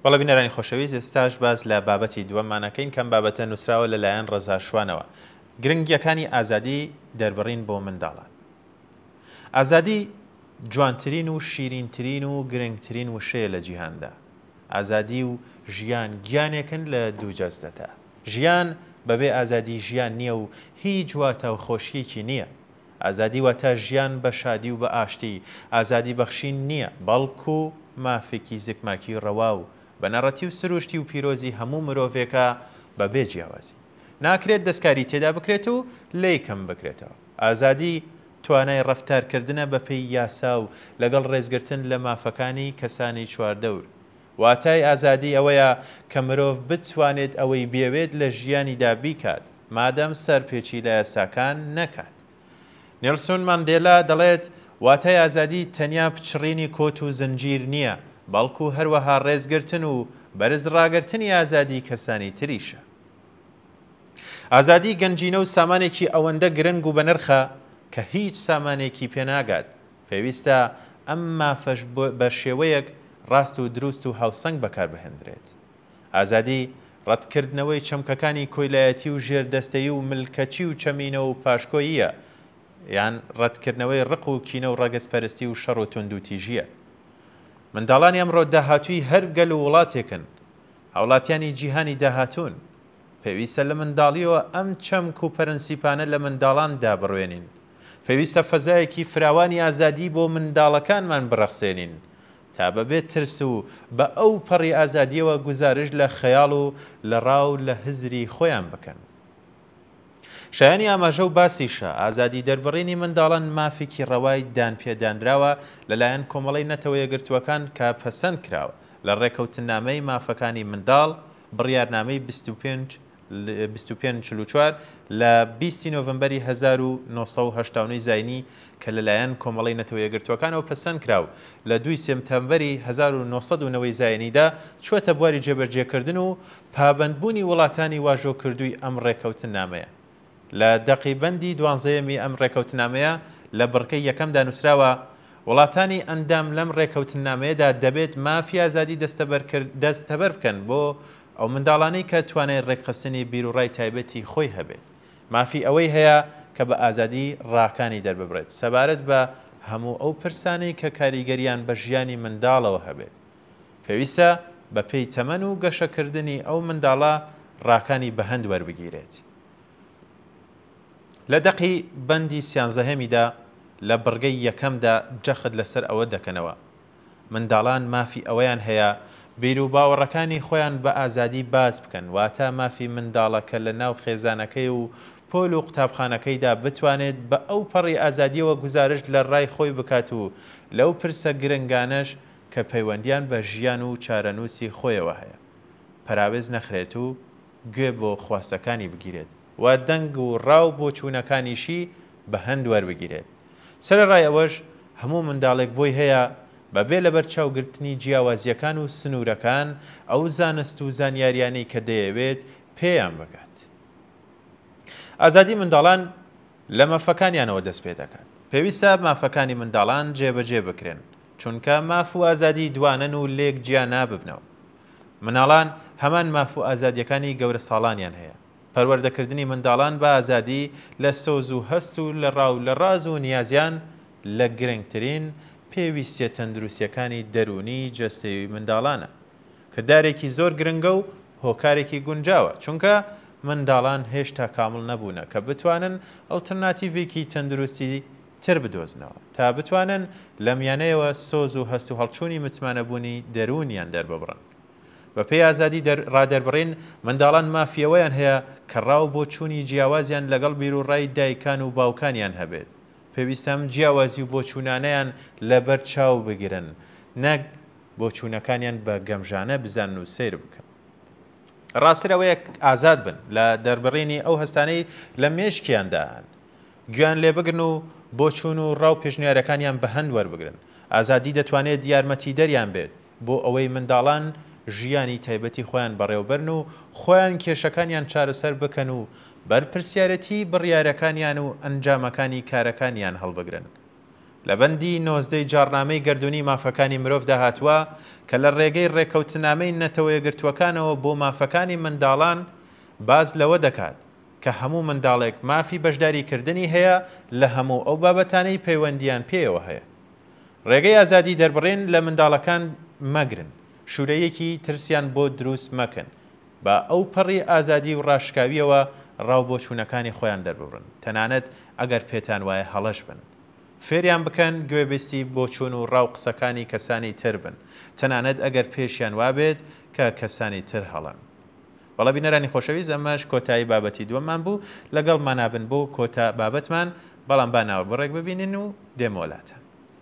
بەڵە بینەرانی خۆشەویست ئێستاش باز لە بابەتی دووەممانەکەین کەم بابەتە نووسراوە لەلایەن ڕەزا شوانەوە گرنگیەکانی ئازادی دەربڕین بۆ منداڵان. ئازادی جوانترین و شیرینترین و گرنگترین وشەیە لە جیهاندا. ئازادی و ژیان گیانێکن لە دوو جەستەتە. ژیان بەبێ ئازادی ژیان نییە و هیچ واتە و خۆشیەکی نییە. ئازادی واتە ژیان بە شادی و بە ئاشتی، ئازادی بەخشین نییە، بەڵکو مافێکی زگماکی ڕەوا و بەنەڕەتی و سروشتی و پیرۆزی هەموو مرۆڤێکە بەبێ جیاوازی. ناکرێت دەستکاری تێدا بکرێت و لێی کەم بکرێتەوە. ئازادی توانای ڕەفتارکردنە بەپێی یاسا و لەگەڵ ڕێزگرتن لە مافەکانی کەسانی چواردەور. واتای ئازادی ئەوەیە کە مرۆڤ بتوانێت ئەوەی بێوێت لە ژیانیدا بیکات مادەم سەرپێچی لە یاساکان نەکات. نێلسۆن ماندێلا دەڵێت واتای ئازادی تەنیا پچڕینی کۆت و زنجیر نییە، بەڵکو هەروەها ڕێزگرتن و بەرز ڕاگرتنی ئازادی کەسانی تریشە. ئازادی گەنجینە و سامانێکی ئەوەندە گرنگ و بەنرخە کە هیچ سامانێکی پێناگات. پێویستە ئەم مافەش بە شێوەیەک ڕاست و دروست و هاوسەنگ بەکاربهێنرێت. ئازادی ڕەتکردنەوەی چەمکەکانی کۆیلایەتی و ژێردەستەیی و ملکەچی و چەمینە و پاشکۆییە، یان ڕەتکردنەوەی ڕق و کینە و ڕەگەزپەرستی و شەڕ و تونند و تیژیە. منداڵانی ئەمڕۆ داهاتووی هەر گەل و وڵاتێکن، هاوڵاتیانی جیهانی داهاتوون. پێویستە لە منداڵیەوە ئەم چەمک و پەرەنسیپانە لە منداڵاندا بڕوێنین. پێویستە فەزایەکی فراوانی ئازادی بۆ منداڵەکانمان بڕەخسێنین تا بەبێت ترس و بە ئەو پەڕی ئازادیەوە گوزارش لە خەیاڵ و لە ڕاو لە هزری خۆیان بکەن. شایانی ئاماژە و باسیشە ئازادی دەربڕینی منداڵان مافێکی ڕەوای دانپێدانراوە لەلایەن کۆمەڵی نەتەوە یەکگرتووەکان کە پەسەند کراوە لە ڕێکەوتنامەی مافەکانی منداڵ بڕیارنامەی 2544 لە 20 نۆڤەمبەری 1970 زاینی کە لەلایەن کۆمەڵی نەتەوە یەکگرتووەکانەوە پەسەند کراو لە 2 سێپتەمبەری 1990 زاینیدا چوەتە بواری جێبەرجێکردن و پابەندبوونی وڵاتانی واژۆکردووی ئەم ڕێکەوتنامەیە. لە دەقیبەندی 12می ئەم ڕێکەوتنامەیە لە بڕکەی یەکەمدا نووسراوە وڵاتانی ئەندام لەم ڕێکەوتنامەیەدا دەبێت مافی ئازادی دەستەبەر بکەن بۆ ئەو منداڵانەی کە توانای ڕێکخستنی بیرروڕای تایبەتی خۆی هەبێت. مافی ئەوەی هەیە کە بە ئازادی ڕاکانی دەرببڕێت سەبارەت بە هەموو ئەو پرسانەی کە کاریگەریان بە ژیانی منداڵەوە هەبێت. پێویستە بە پێی تەمەن و گەشەکردنی ئەو منداڵە ڕاکانی بەهەند وەربگیرێت. لە دەقی بەندی 13هەمیدا لە بڕگەی یەکەمدا جەخت لەسەر ئەوە دەکەنەوە منداڵان مافی ئەوەیان هەیە بیر و باوەڕەکانی خۆیان بە ئازادی باز بکەن، واتە مافی منداڵەکە لە ناو خێزانەکەی و پۆل و قوتابخانەکەیدا بتوانێت بە ئەو پەڕی ئازادیەوە گوزارش لە ڕای خۆی بکات و لەو پرسە گرنگانەش کە پەیوەندیان بە ژیان و چارەنووسی خۆیەوە هەیە پەراوێز نەخرێت و گوێ بۆ خواستەکانی بگیرێت و دەنگ و ڕاو بۆ چوونەکانیشی بە هەند وەربگیرێت. سەرەڕای ئەوەش هەموو منداڵێک بۆی هەیە بەبێ لە بەرچاوگرتنی جیاوازیەکان و سنوورەکان ئەو زانست و زانیاریانەی کە دەیەوێت پێیان بگات. ئازادی منداڵان لە مافەکانیانەوە دەست پێ دەکات. پێویستە مافەکانی منداڵان جێبەجێ بکرێن چونکە ماف و ئازادی دوانن و لێک گیان ناببنەوە. مناڵان هەمان ماف و ئازادیەکانی گەورە ساڵانیان هەیە. پەروەردەکردنی منداڵان بە ئازادی لە سۆز و هەست و لە ڕاو لە ڕاز و نیازیان لە گرنگترین پێویستیە تەندروستیەکانی دەرونی جەستەیی منداڵانە. کردارێکی زۆر گرنگە و هۆکارێکی گونجاوە چونکە منداڵان هێشتا کامڵ نەبوونە کە بتوانن ئەڵتەرناتیڤێکی تەندروستی تر بدۆزنەوە تا بتوانن لە میانەیەوە سۆز و هەست و هەڵچوونی متمانەبوونی دەرونیان دەرببڕن. بە پێی ئازادی ڕادەربڕین منداڵان مافیەوەیان هەیە کە ڕاو بۆ چوونی جیاوازیان لەگەڵ بیرروڕای دایکان و باوکانیان هەبێت. پێویستەم جیاوازی و بۆ چوونانەیان لەبەر چاو بگرن، نەک بۆ چوونەکانیان بە گەمژانە بزانن و سیر بکەن. ڕاستەوەیە ئازاد بن لە دەربڕینی ئەو هەستانەی لە مێشکیانداهان، گویان لێ بگرن و بۆ چوون و ڕاو پێشنیارەکانیان بە هەند وەربگرن. ئازادی دەتوانێت یارمەتی دەریان بێت بۆ ئەوەی منداڵان ژیانی تایبەتی خۆیان بەڕێوەبرن و خۆیان کێشەکانیان چارەسەر بکەن و بەرپرسیارەتی بڕیارەکانیان و ئەنجامەکانی کارەکانیان هەڵبگرن. لە بەندی 19 جارنامەی گەردوونی مافەکانی مرۆڤ داهاتووە کە لە ڕێگەی ڕێکەوتنامەی نەتەوە یەکگرتووەکانەوە بۆ مافەکانی منداڵان باز لەوە دەکات کە هەموو منداڵێک مافی بەشداریکردنی هەیە لە هەموو ئەو بابەتانەی پەیوەندیان پێیەوە هەیە. ڕێگەی ئازادی دەربڕین لە منداڵەکان مەگرن، شوورەیەکی ترسیان بۆ دروست مەکەن، بە ئەو پەڕی ئازادی و ڕاشکاویەوە ڕاو بۆ چوونەکانی خۆیان دەربڕن، تەنانەت ئەگەر پێتان وایە هەڵەش بن. فێریان بکەن گوێبیستی بۆ چوون و ڕاو قسەکانی کەسانی تر بن، تەنانەت ئەگەر پێشیان وابێت کە کەسانی تر هەڵن. بەڵە بینەرانی خۆشەویست، ئەمەش کۆتایی بابەتی دووەممان بوو، لەگەڵ مانابن بۆ کۆتا بابەتمان، بەڵام با ناوە بڕێک ببینن و دێمۆلاتە.